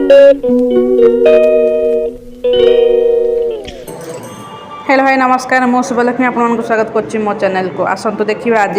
Hello hi नमस्कार मो शुभलक्ष्मी आपको स्वागत कर मो चैनल को आसतु देखिए आज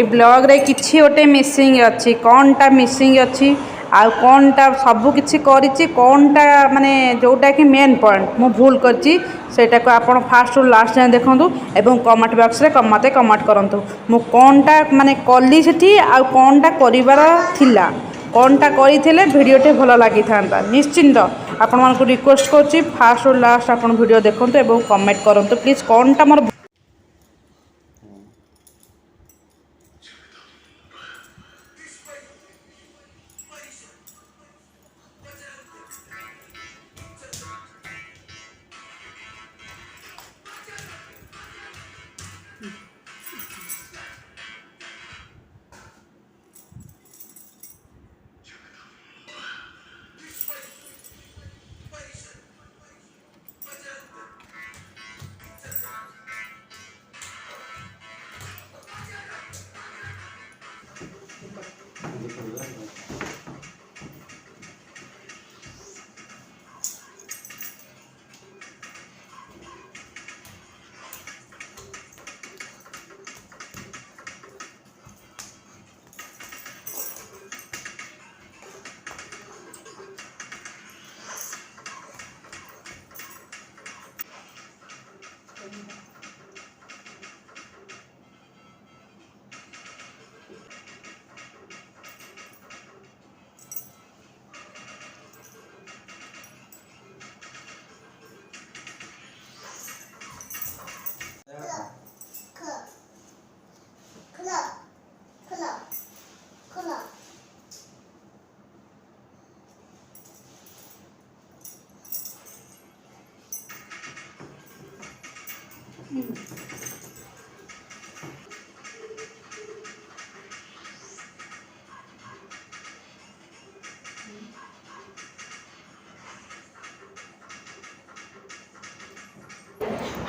ब्लॉग रे किछि गोटे मिसिंग अच्छी कौनटा मिसिंग अच्छी आउ कौनटा सबू किछि करिछि कौनटा माने जोटा कि मेन पॉइंट मु भूल करछि सेटा को आपण फास्ट टू लास्ट जाए देखंतु एवं कमेंट बॉक्स रे मते कमेंट करंतु मु कौनटा माने कली सेठी आउ कौनटा करिवार थिला कौनटा करिथिले भिडियोटे भल लगी था निश्चिंत आपण मानक रिक्वेस्ट करछि फास्ट और लास्ट आपण वीडियो देखंतु एवं कमेंट करंतु प्लीज कौनटा मोर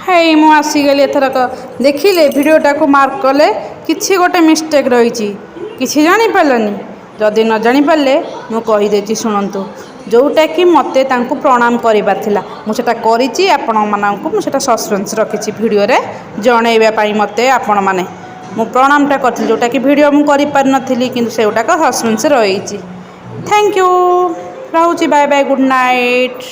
है मु आसीगली एथरक देखिले वीडियोटा को मार्क कले किछि गोटे मिस्टेक रही किछि जानि पारलनी जदि न जानि पारले मु कहि देछि शुणंतु जोटा कि मते तांको प्रणाम करिबार थिला मु सेटा करिछि आपण माननकु मु सेटा सस्पेंस रखिछि वीडियो रे जणैबा पई मते आपण माने मु प्रणामटा करथिल जोटा कि वीडियो मु करि पार नथिली किंतु सेउटा को सस्पेंस रहिछि। थैंक यू रहउछि बाय बाय गुड नाइट।